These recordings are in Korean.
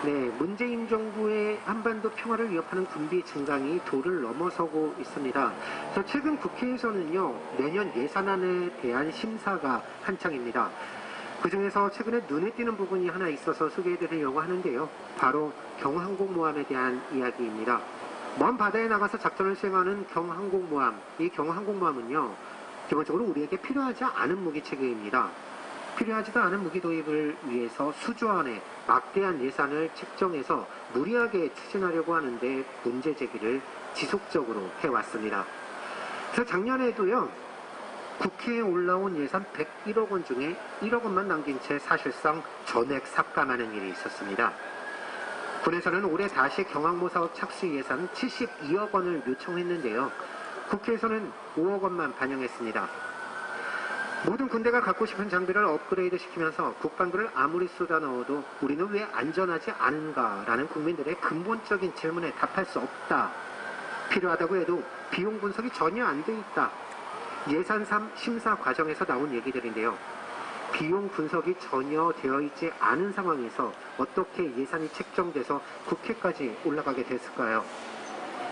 네, 문재인 정부의 한반도 평화를 위협하는 군비 증강이 도를 넘어서고 있습니다. 그래서 최근 국회에서는요, 내년 예산안에 대한 심사가 한창입니다. 그중에서 최근에 눈에 띄는 부분이 하나 있어서 소개해드리려고 하는데요. 바로 경항공모함에 대한 이야기입니다. 먼 바다에 나가서 작전을 수행하는 경항공모함, 이 경항공모함은요, 기본적으로 우리에게 필요하지 않은 무기체계입니다. 필요하지도 않은 무기 도입을 위해서 수조 원의 막대한 예산을 책정해서 무리하게 추진하려고 하는데 문제 제기를 지속적으로 해왔습니다. 그래서 작년에도요, 국회에 올라온 예산 101억 원 중에 1억 원만 남긴 채 사실상 전액 삭감하는 일이 있었습니다. 군에서는 올해 다시 경항모 사업 착수 예산 72억 원을 요청했는데요. 국회에서는 5억 원만 반영했습니다. 모든 군대가 갖고 싶은 장비를 업그레이드 시키면서 국방비를 아무리 쏟아 넣어도 우리는 왜 안전하지 않은가라는 국민들의 근본적인 질문에 답할 수 없다. 필요하다고 해도 비용 분석이 전혀 안 돼 있다. 예산 심사 과정에서 나온 얘기들인데요. 비용 분석이 전혀 되어 있지 않은 상황에서 어떻게 예산이 책정돼서 국회까지 올라가게 됐을까요?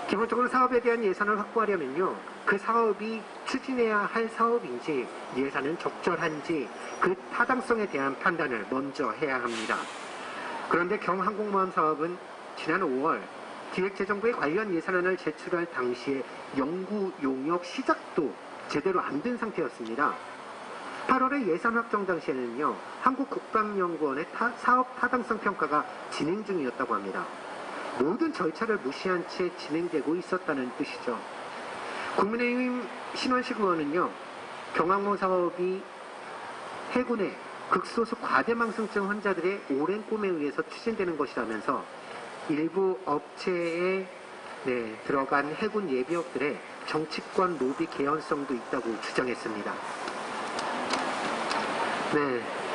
기본적으로 사업에 대한 예산을 확보하려면요, 그 사업이 추진해야 할 사업인지 예산은 적절한지 그 타당성에 대한 판단을 먼저 해야 합니다. 그런데 경항공모함 사업은 지난 5월 기획재정부에 관련 예산안을 제출할 당시에 연구 용역 시작도 제대로 안 된 상태였습니다. 8월에 예산 확정 당시에는요, 한국국방연구원의 사업 타당성 평가가 진행 중이었다고 합니다. 모든 절차를 무시한 채 진행되고 있었다는 뜻이죠. 국민의힘 신원식 의원은요, 경항모 사업이 해군의 극소수 과대망상증 환자들의 오랜 꿈에 의해서 추진되는 것이라면서 일부 업체에 들어간 해군 예비역들의 정치권 로비 개연성도 있다고 주장했습니다.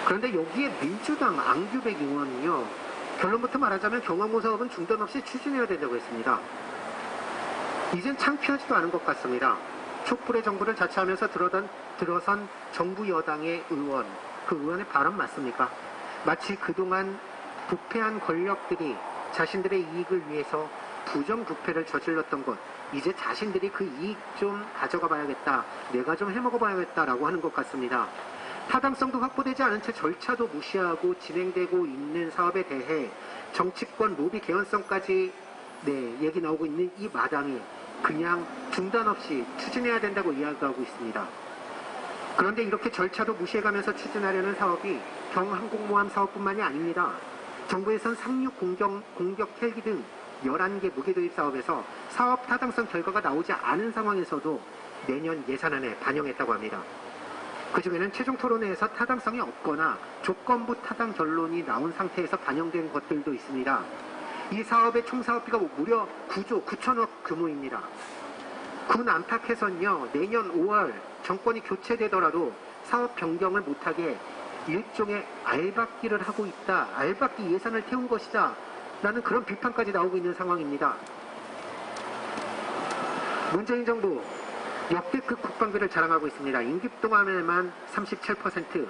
그런데 여기에 민주당 안규백 의원은요, 결론부터 말하자면 경항모 사업은 중단 없이 추진해야 된다고 했습니다. 이젠 창피하지도 않은 것 같습니다. 촛불의 정부를 자처하면서 들어선 정부 여당의 의원, 그 의원의 발언 맞습니까? 마치 그동안 부패한 권력들이 자신들의 이익을 위해서 부정부패를 저질렀던 것, 이제 자신들이 그 이익 좀 가져가 봐야겠다, 내가 좀 해먹어 봐야겠다라고 하는 것 같습니다. 타당성도 확보되지 않은 채 절차도 무시하고 진행되고 있는 사업에 대해 정치권 로비 개연성까지 얘기 나오고 있는 이 마당에 그냥 중단 없이 추진해야 된다고 이야기하고 있습니다. 그런데 이렇게 절차도 무시해가면서 추진하려는 사업이 경항공모함 사업뿐만이 아닙니다. 정부에선 상륙 공격 헬기 등 11개 무기 도입 사업에서 사업 타당성 결과가 나오지 않은 상황에서도 내년 예산안에 반영했다고 합니다. 그중에는 최종 토론회에서 타당성이 없거나 조건부 타당 결론이 나온 상태에서 반영된 것들도 있습니다. 이 사업의 총 사업비가 무려 9조 9천억 규모입니다. 군 안팎에서는요, 내년 5월 정권이 교체되더라도 사업 변경을 못하게 일종의 알박기를 하고 있다, 알박기 예산을 태운 것이다 라는 그런 비판까지 나오고 있는 상황입니다. 문재인 정부 역대급 국방비를 자랑하고 있습니다. 임기 동안에만 37%,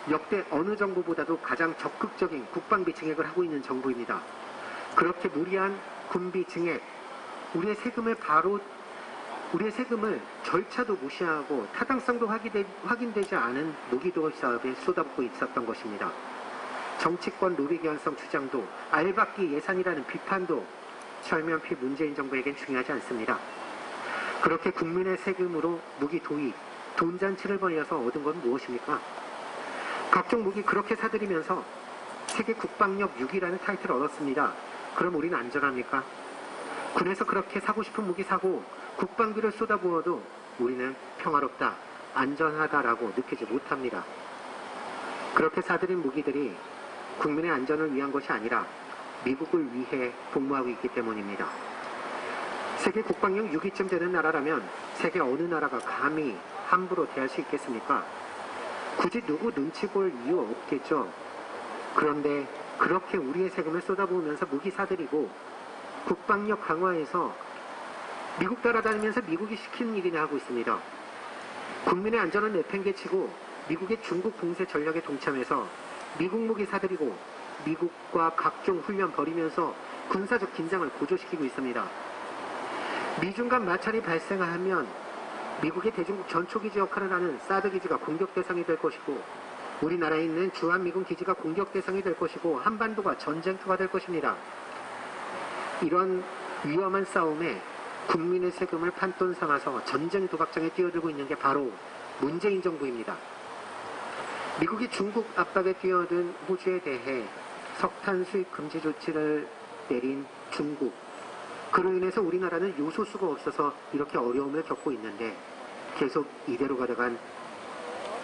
역대 어느 정부보다도 가장 적극적인 국방비 증액을 하고 있는 정부입니다. 그렇게 무리한 군비 증액, 우리의 세금을 절차도 무시하고 타당성도 확인되지 않은 무기도입 사업에 쏟아붓고 있었던 것입니다. 정치권 로비 개연성 주장도 알박기 예산이라는 비판도 철면피 문재인 정부에겐 중요하지 않습니다. 그렇게 국민의 세금으로 무기 도입, 돈잔치를 벌여서 얻은 건 무엇입니까? 각종 무기 그렇게 사들이면서 세계 국방력 6위라는 타이틀을 얻었습니다. 그럼 우리는 안전합니까? 군에서 그렇게 사고 싶은 무기 사고 국방비를 쏟아부어도 우리는 평화롭다, 안전하다라고 느끼지 못합니다. 그렇게 사들인 무기들이 국민의 안전을 위한 것이 아니라 미국을 위해 복무하고 있기 때문입니다. 세계 국방력 6위쯤 되는 나라라면 세계 어느 나라가 감히 함부로 대할 수 있겠습니까? 굳이 누구 눈치 볼 이유 없겠죠. 그런데 그렇게 우리의 세금을 쏟아부으면서 무기 사들이고 국방력 강화해서 미국 따라다니면서 미국이 시키는 일이나 하고 있습니다. 국민의 안전을 내팽개치고 미국의 중국 공세 전략에 동참해서 미국 무기 사들이고 미국과 각종 훈련 벌이면서 군사적 긴장을 고조시키고 있습니다. 미중 간 마찰이 발생하면 미국의 대중국 전초기지 역할을 하는 사드 기지가 공격 대상이 될 것이고, 우리나라에 있는 주한미군 기지가 공격 대상이 될 것이고, 한반도가 전쟁터가 될 것입니다. 이런 위험한 싸움에 국민의 세금을 판돈 삼아서 전쟁 도박장에 뛰어들고 있는 게 바로 문재인 정부입니다. 미국이 중국 압박에 뛰어든 호주에 대해 석탄 수입 금지 조치를 내린 중국, 그로 인해서 우리나라는 요소수가 없어서 이렇게 어려움을 겪고 있는데, 계속 이대로 가다간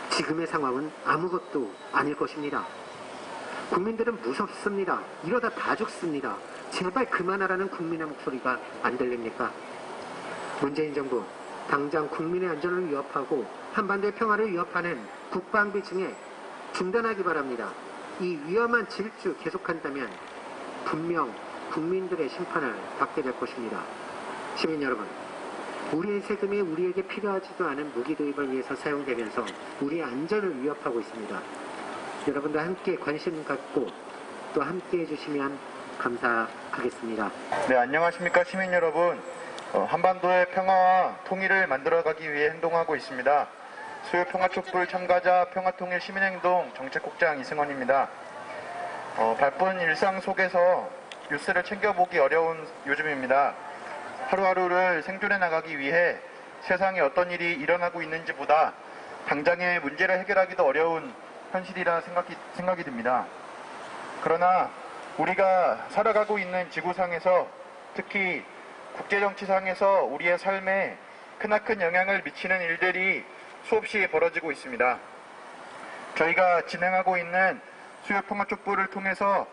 지금의 상황은 아무것도 아닐 것입니다. 국민들은 무섭습니다. 이러다 다 죽습니다. 제발 그만하라는 국민의 목소리가 안 들립니까? 문재인 정부, 당장 국민의 안전을 위협하고 한반도의 평화를 위협하는 국방비 증액 중단하기 바랍니다. 이 위험한 질주 계속한다면 분명 국민들의 심판을 받게 될 것입니다. 시민 여러분, 우리의 세금이 우리에게 필요하지도 않은 무기 도입을 위해서 사용되면서 우리의 안전을 위협하고 있습니다. 여러분도 함께 관심 갖고 또 함께 해주시면 감사하겠습니다. 네, 안녕하십니까 시민 여러분. 한반도의 평화와 통일을 만들어가기 위해 행동하고 있습니다. 수요 평화촛불 참가자 평화통일 시민행동 정책국장 이승원입니다. 바쁜 일상 속에서 뉴스를 챙겨보기 어려운 요즘입니다. 하루하루를 생존해 나가기 위해 세상에 어떤 일이 일어나고 있는지보다 당장의 문제를 해결하기도 어려운 현실이라 생각이 듭니다. 그러나 우리가 살아가고 있는 지구상에서, 특히 국제정치상에서 우리의 삶에 크나큰 영향을 미치는 일들이 수없이 벌어지고 있습니다. 저희가 진행하고 있는 수요 평화촛불을 통해서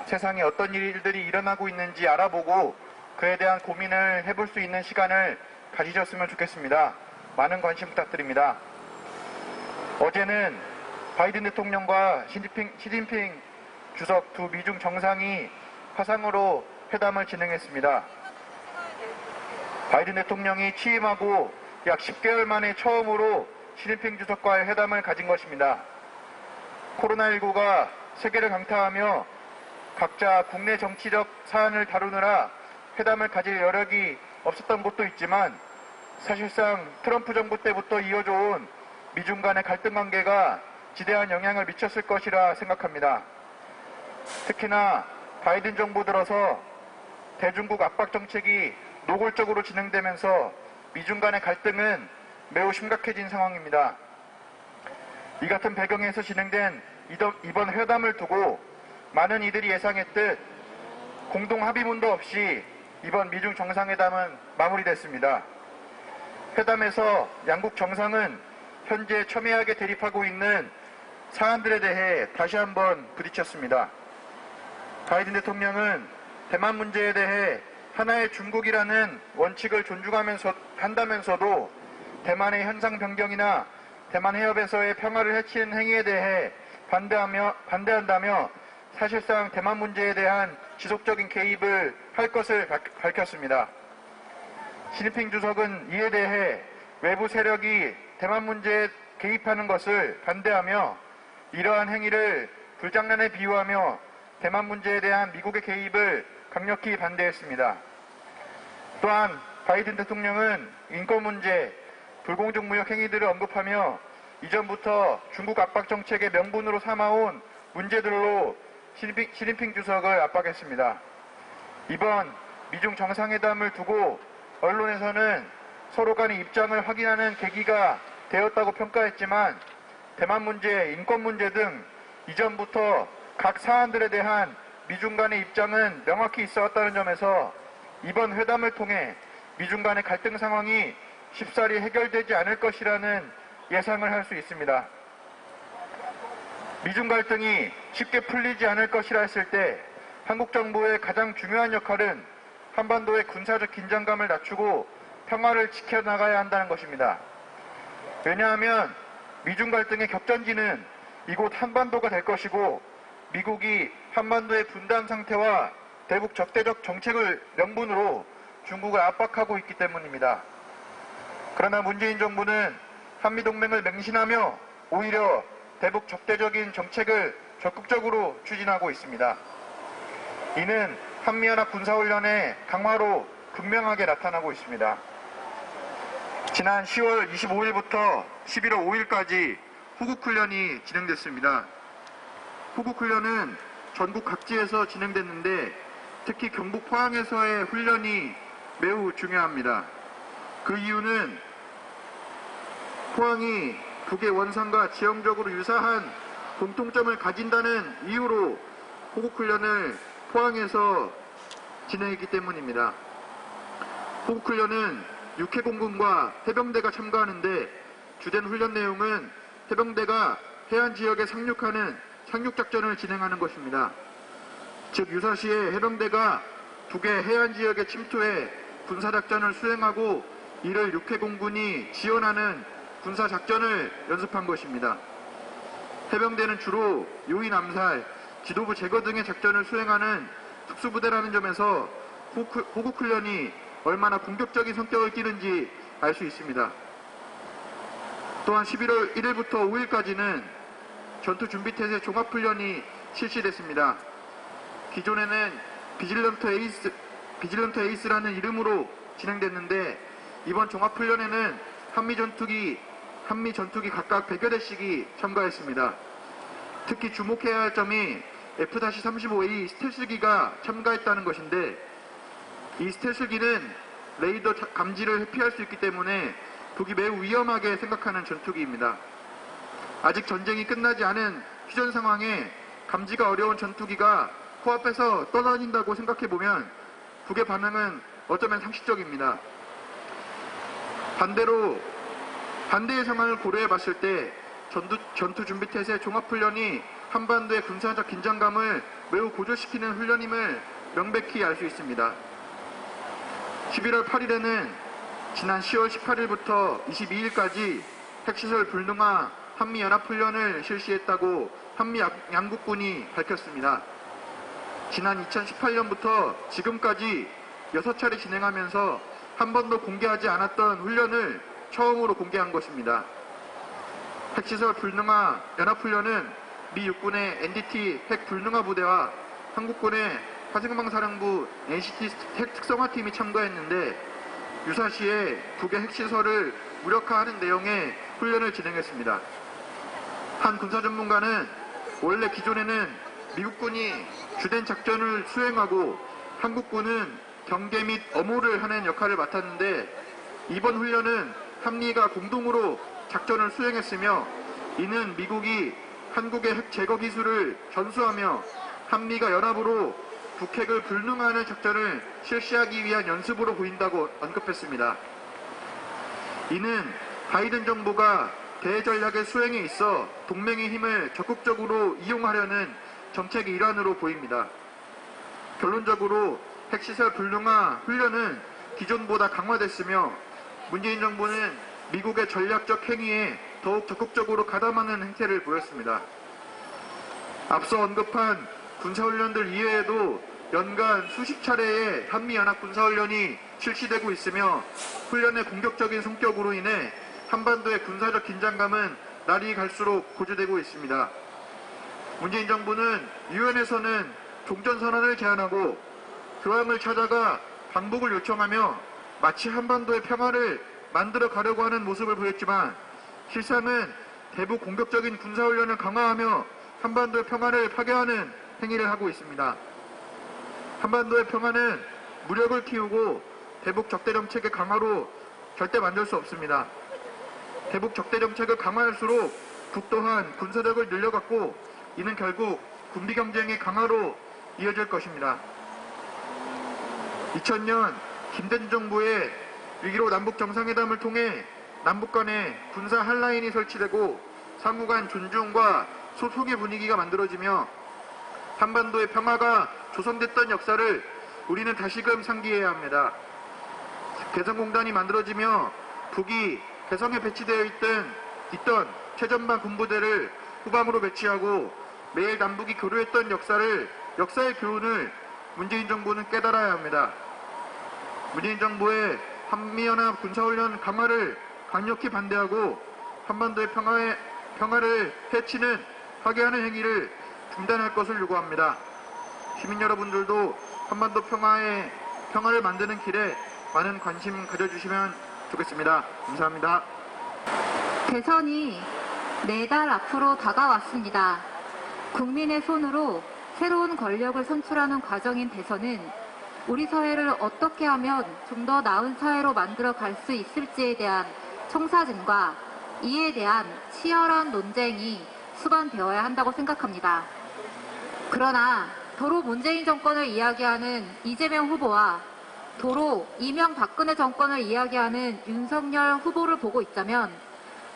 세상에 어떤 일들이 일어나고 있는지 알아보고 그에 대한 고민을 해볼 수 있는 시간을 가지셨으면 좋겠습니다. 많은 관심 부탁드립니다. 어제는 바이든 대통령과 시진핑 주석 두 미중 정상이 화상으로 회담을 진행했습니다. 바이든 대통령이 취임하고 약 10개월 만에 처음으로 시진핑 주석과의 회담을 가진 것입니다. 코로나19가 세계를 강타하며 각자 국내 정치적 사안을 다루느라 회담을 가질 여력이 없었던 곳도 있지만, 사실상 트럼프 정부 때부터 이어져 온 미중 간의 갈등 관계가 지대한 영향을 미쳤을 것이라 생각합니다. 특히나 바이든 정부 들어서 대중국 압박 정책이 노골적으로 진행되면서 미중 간의 갈등은 매우 심각해진 상황입니다. 이 같은 배경에서 진행된 이번 회담을 두고 많은 이들이 예상했듯 공동 합의문도 없이 이번 미중 정상회담은 마무리됐습니다. 회담에서 양국 정상은 현재 첨예하게 대립하고 있는 사안들에 대해 다시 한번 부딪혔습니다. 바이든 대통령은 대만 문제에 대해 하나의 중국이라는 원칙을 한다면서도 대만의 현상 변경이나 대만 해협에서의 평화를 해치는 행위에 대해 반대한다며 사실상 대만 문제에 대한 지속적인 개입을 할 것을 밝혔습니다. 시진핑 주석은 이에 대해 외부 세력이 대만 문제에 개입하는 것을 반대하며 이러한 행위를 불장난에 비유하며 대만 문제에 대한 미국의 개입을 강력히 반대했습니다. 또한 바이든 대통령은 인권 문제, 불공정 무역 행위들을 언급하며 이전부터 중국 압박 정책의 명분으로 삼아온 문제들로 시진핑 주석을 압박했습니다. 이번 미중 정상회담을 두고 언론에서는 서로 간의 입장을 확인하는 계기가 되었다고 평가했지만, 대만 문제, 인권 문제 등 이전부터 각 사안들에 대한 미중 간의 입장은 명확히 있어 왔다는 점에서 이번 회담을 통해 미중 간의 갈등 상황이 쉽사리 해결되지 않을 것이라는 예상을 할 수 있습니다. 미중 갈등이 쉽게 풀리지 않을 것이라 했을 때 한국 정부의 가장 중요한 역할은 한반도의 군사적 긴장감을 낮추고 평화를 지켜나가야 한다는 것입니다. 왜냐하면 미중 갈등의 격전지는 이곳 한반도가 될 것이고, 미국이 한반도의 분단 상태와 대북 적대적 정책을 명분으로 중국을 압박하고 있기 때문입니다. 그러나 문재인 정부는 한미동맹을 맹신하며 오히려 대북 적대적인 정책을 적극적으로 추진하고 있습니다. 이는 한미연합 군사훈련의 강화로 극명하게 나타나고 있습니다. 지난 10월 25일부터 11월 5일까지 호국훈련이 진행됐습니다. 호국훈련은 전국 각지에서 진행됐는데 특히 경북 포항에서의 훈련이 매우 중요합니다. 그 이유는 포항이 북의 원산과 지형적으로 유사한 공통점을 가진다는 이유로 호국훈련을 포항에서 진행했기 때문입니다. 호국훈련은 육해공군과 해병대가 참가하는데 주된 훈련 내용은 해병대가 해안 지역에 상륙하는 상륙작전을 진행하는 것입니다. 즉 유사시에 해병대가 북의 해안 지역에 침투해 군사작전을 수행하고 이를 육해공군이 지원하는 군사작전을 연습한 것입니다. 해병대는 주로 요인 암살, 지도부 제거 등의 작전을 수행하는 특수부대라는 점에서 호국훈련이 얼마나 공격적인 성격을 띠는지 알 수 있습니다. 또한 11월 1일부터 5일까지는 전투준비태세 종합훈련이 실시됐습니다. 기존에는 비질런트 에이스라는 이름으로 진행됐는데 이번 종합훈련에는 한미 전투기 각각 100여 대씩이 참가했습니다. 특히 주목해야 할 점이 F-35A 스텔스기가 참가했다는 것인데 이 스텔스기는 레이더 감지를 회피할 수 있기 때문에 북이 매우 위험하게 생각하는 전투기입니다. 아직 전쟁이 끝나지 않은 휴전 상황에 감지가 어려운 전투기가 코앞에서 떠다닌다고 생각해보면 북의 반응은 어쩌면 상식적입니다. 반대로 반대의 상황을 고려해봤을 때 전투준비태세 종합훈련이 한반도의 군사적 긴장감을 매우 고조시키는 훈련임을 명백히 알 수 있습니다. 11월 8일에는 지난 10월 18일부터 22일까지 핵시설 불능화 한미연합훈련을 실시했다고 한미 양국군이 밝혔습니다. 지난 2018년부터 지금까지 6차례 진행하면서 한 번도 공개하지 않았던 훈련을 처음으로 공개한 것입니다. 핵시설 불능화 연합훈련은 미 육군의 NDT 핵 불능화 부대와 한국군의 화생방사령부 NCT 핵 특성화팀이 참가했는데 유사시에 북의 핵시설을 무력화하는 내용의 훈련을 진행했습니다. 한 군사 전문가는 원래 기존에는 미국군이 주된 작전을 수행하고 한국군은 경계 및 엄호를 하는 역할을 맡았는데 이번 훈련은 한미가 공동으로 작전을 수행했으며 이는 미국이 한국의 핵 제거 기술을 전수하며 한미가 연합으로 북핵을 불능화하는 작전을 실시하기 위한 연습으로 보인다고 언급했습니다. 이는 바이든 정부가 대전략의 수행에 있어 동맹의 힘을 적극적으로 이용하려는 정책의 일환으로 보입니다. 결론적으로 핵시설 불능화 훈련은 기존보다 강화됐으며 문재인 정부는 미국의 전략적 행위에 더욱 적극적으로 가담하는 행태를 보였습니다. 앞서 언급한 군사훈련들 이외에도 연간 수십 차례의 한미연합 군사훈련이 실시되고 있으며 훈련의 공격적인 성격으로 인해 한반도의 군사적 긴장감은 날이 갈수록 고조되고 있습니다. 문재인 정부는 유엔에서는 종전선언을 제안하고 교황을 찾아가 방북을 요청하며 마치 한반도의 평화를 만들어 가려고 하는 모습을 보였지만 실상은 대북 공격적인 군사훈련을 강화하며 한반도의 평화를 파괴하는 행위를 하고 있습니다. 한반도의 평화는 무력을 키우고 대북 적대 정책의 강화로 절대 만들 수 없습니다. 대북 적대 정책을 강화할수록 북 또한 군사력을 늘려갔고 이는 결국 군비 경쟁의 강화로 이어질 것입니다. 2000년 김대중 정부의 6.15 남북 정상회담을 통해 남북 간에 군사 한라인이 설치되고 상호 간 존중과 소통의 분위기가 만들어지며 한반도의 평화가 조성됐던 역사를 우리는 다시금 상기해야 합니다. 개성공단이 만들어지며 북이 개성에 배치되어 있던 최전방 군부대를 후방으로 배치하고 매일 남북이 교류했던 역사의 교훈을 문재인 정부는 깨달아야 합니다. 문재인 정부의 한미연합 군사훈련 강화를 강력히 반대하고 한반도의 평화를 해치는 파괴하는 행위를 중단할 것을 요구합니다. 시민 여러분들도 한반도 평화를 만드는 길에 많은 관심 가져주시면 좋겠습니다. 감사합니다. 대선이 4달 앞으로 다가왔습니다. 국민의 손으로 새로운 권력을 선출하는 과정인 대선은 우리 사회를 어떻게 하면 좀 더 나은 사회로 만들어 갈 수 있을지에 대한 청사진과 이에 대한 치열한 논쟁이 수반되어야 한다고 생각합니다. 그러나 도로 문재인 정권을 이야기하는 이재명 후보와 도로 이명박근혜 정권을 이야기하는 윤석열 후보를 보고 있자면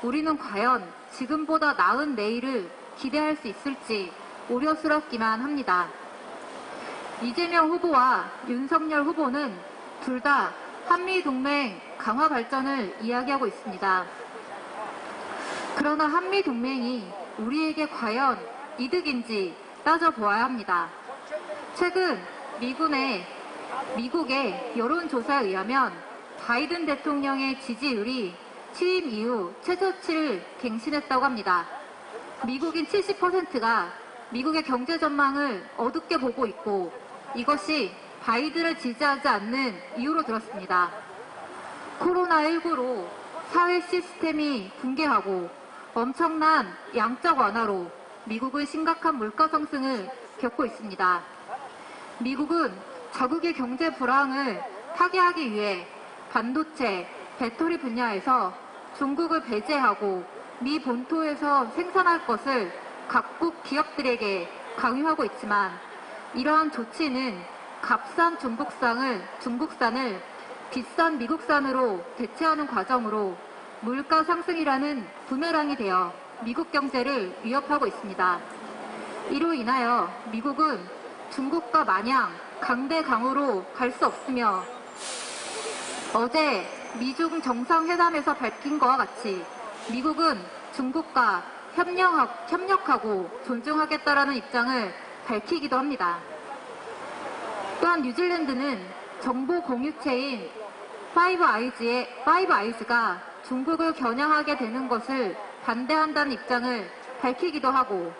우리는 과연 지금보다 나은 내일을 기대할 수 있을지 우려스럽기만 합니다. 이재명 후보와 윤석열 후보는 둘 다 한미동맹 강화 발전을 이야기하고 있습니다. 그러나 한미동맹이 우리에게 과연 이득인지 따져보아야 합니다. 최근 미국의 여론조사에 의하면 바이든 대통령의 지지율이 취임 이후 최저치를 갱신했다고 합니다. 미국인 70%가 미국의 경제 전망을 어둡게 보고 있고 이것이 바이든을 지지하지 않는 이유로 들었습니다. 코로나19로 사회 시스템이 붕괴하고 엄청난 양적 완화로 미국은 심각한 물가 상승을 겪고 있습니다. 미국은 자국의 경제 불황을 타개하기 위해 반도체, 배터리 분야에서 중국을 배제하고 미 본토에서 생산할 것을 각국 기업들에게 강요하고 있지만 이러한 조치는 값싼 중국산을 비싼 미국산으로 대체하는 과정으로 물가 상승이라는 부메랑이 되어 미국 경제를 위협하고 있습니다. 이로 인하여 미국은 중국과 마냥 강대강으로 갈 수 없으며 어제 미중 정상회담에서 밝힌 것과 같이 미국은 중국과 협력하고 존중하겠다라는 입장을 밝히기도 합니다. 또한 뉴질랜드는 정보 공유체인 파이브아이즈가 중국을 겨냥하게 되는 것을 반대한다는 입장을 밝히기도 하고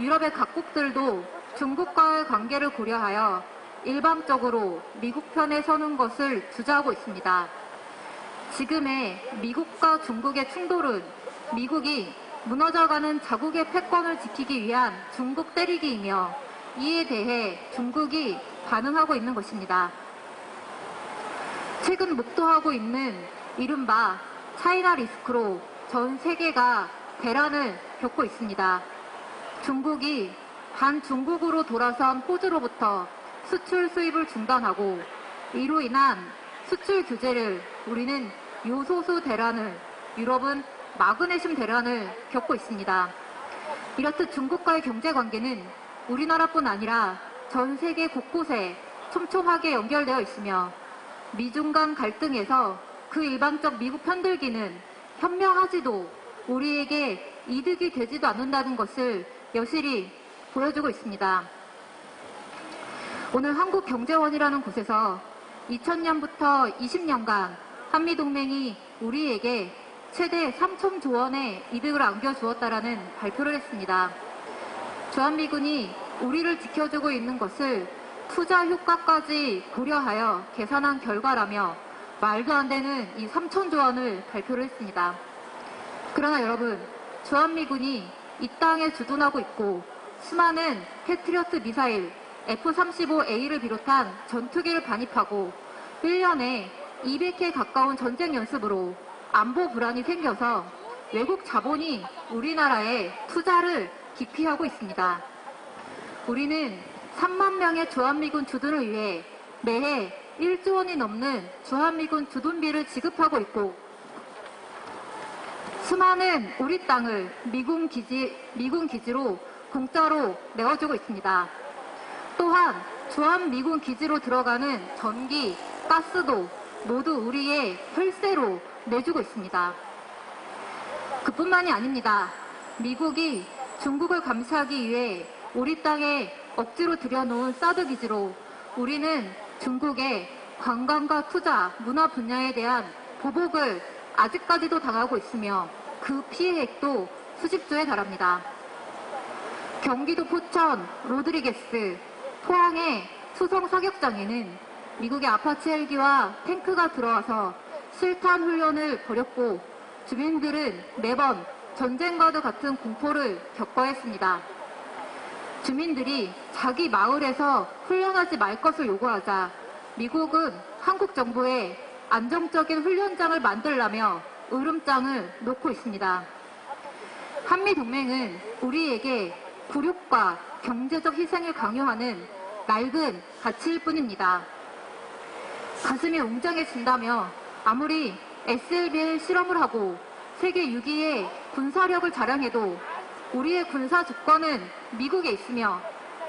유럽의 각국들도 중국과의 관계를 고려하여 일방적으로 미국 편에 서는 것을 주저하고 있습니다. 지금의 미국과 중국의 충돌은 미국이 무너져가는 자국의 패권을 지키기 위한 중국 때리기이며 이에 대해 중국이 반응하고 있는 것입니다. 최근 목도하고 있는 이른바 차이나 리스크로 전 세계가 대란을 겪고 있습니다. 중국이 반중국으로 돌아선 호주로부터 수출 수입을 중단하고 이로 인한 수출 규제를 우리는 요소수 대란을, 유럽은 마그네슘 대란을 겪고 있습니다. 이렇듯 중국과의 경제관계는 우리나라뿐 아니라 전 세계 곳곳에 촘촘하게 연결되어 있으며 미중 간 갈등에서 그 일방적 미국 편들기는 현명하지도 우리에게 이득이 되지도 않는다는 것을 여실히 보여주고 있습니다. 오늘 한국경제원이라는 곳에서 2000년부터 20년간 한미동맹이 우리에게 최대 3,000조 원의 이득을 안겨주었다라는 발표를 했습니다. 주한미군이 우리를 지켜주고 있는 것을 투자 효과까지 고려하여 계산한 결과라며 말도 안 되는 이 3,000조 원을 발표를 했습니다. 그러나 여러분, 주한미군이 이 땅에 주둔하고 있고 수많은 패트리어트 미사일 F-35A를 비롯한 전투기를 반입하고 1년에 200회 가까운 전쟁 연습으로 안보 불안이 생겨서 외국 자본이 우리나라에 투자를 기피하고 있습니다. 우리는 3만 명의 주한미군 주둔을 위해 매해 1조 원이 넘는 주한미군 주둔비를 지급하고 있고 수많은 우리 땅을 미군 기지로 공짜로 내어주고 있습니다. 또한 주한미군 기지로 들어가는 전기, 가스도 모두 우리의 혈세로 내주고 있습니다. 그뿐만이 아닙니다. 미국이 중국을 감시하기 위해 우리 땅에 억지로 들여놓은 사드 기지로 우리는 중국의 관광과 투자, 문화 분야에 대한 보복을 아직까지도 당하고 있으며 그 피해액도 수십조에 달합니다. 경기도 포천 로드리게스 포항의 수송 사격장에는 미국의 아파치 헬기와 탱크가 들어와서 실탄 훈련을 벌였고 주민들은 매번 전쟁과도 같은 공포를 겪어야 했습니다. 주민들이 자기 마을에서 훈련하지 말 것을 요구하자 미국은 한국 정부에 안정적인 훈련장을 만들라며 으름장을 놓고 있습니다. 한미동맹은 우리에게 굴욕과 경제적 희생을 강요하는 낡은 가치일 뿐입니다. 가슴이 웅장해진다며 아무리 SLBL 실험을 하고 세계 6위의 군사력을 자랑해도 우리의 군사 주권은 미국에 있으며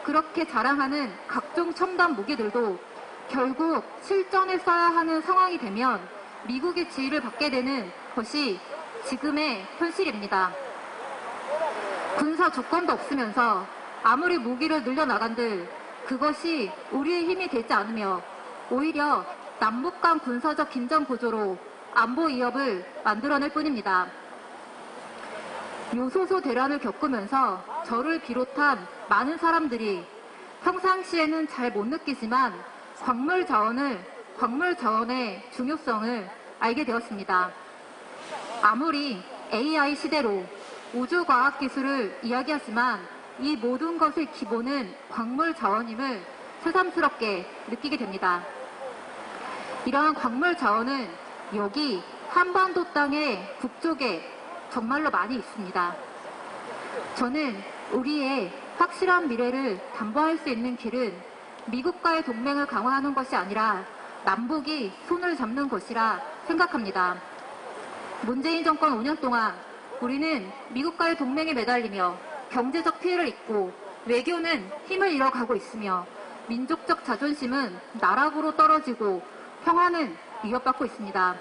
그렇게 자랑하는 각종 첨단 무기들도 결국 실전에 써야 하는 상황이 되면 미국의 지휘를 받게 되는 것이 지금의 현실입니다. 군사 주권도 없으면서 아무리 무기를 늘려나간들 그것이 우리의 힘이 되지 않으며 오히려 남북 간 군사적 긴장 구조로 안보 위협을 만들어낼 뿐입니다. 요소수 대란을 겪으면서 저를 비롯한 많은 사람들이 평상시에는 잘 못 느끼지만 광물 자원의 중요성을 알게 되었습니다. 아무리 AI 시대로 우주과학 기술을 이야기하지만 이 모든 것의 기본은 광물 자원임을 새삼스럽게 느끼게 됩니다. 이러한 광물 자원은 여기 한반도 땅의 북쪽에 정말로 많이 있습니다. 저는 우리의 확실한 미래를 담보할 수 있는 길은 미국과의 동맹을 강화하는 것이 아니라 남북이 손을 잡는 것이라 생각합니다. 문재인 정권 5년 동안 우리는 미국과의 동맹에 매달리며 경제적 피해를 입고 외교는 힘을 잃어가고 있으며 민족적 자존심은 나락으로 떨어지고 평화는 위협받고 있습니다.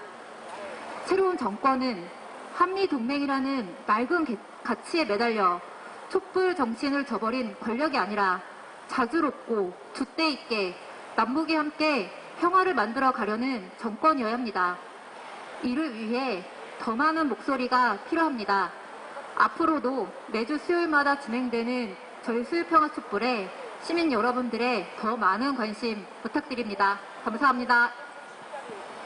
새로운 정권은 한미동맹이라는 낡은 가치에 매달려 촛불 정신을 저버린 권력이 아니라 자주롭고 줏대 있게 남북이 함께 평화를 만들어 가려는 정권이어야 합니다. 이를 위해 더 많은 목소리가 필요합니다. 앞으로도 매주 수요일마다 진행되는 저희 수요평화 촛불에 시민 여러분들의 더 많은 관심 부탁드립니다. 감사합니다.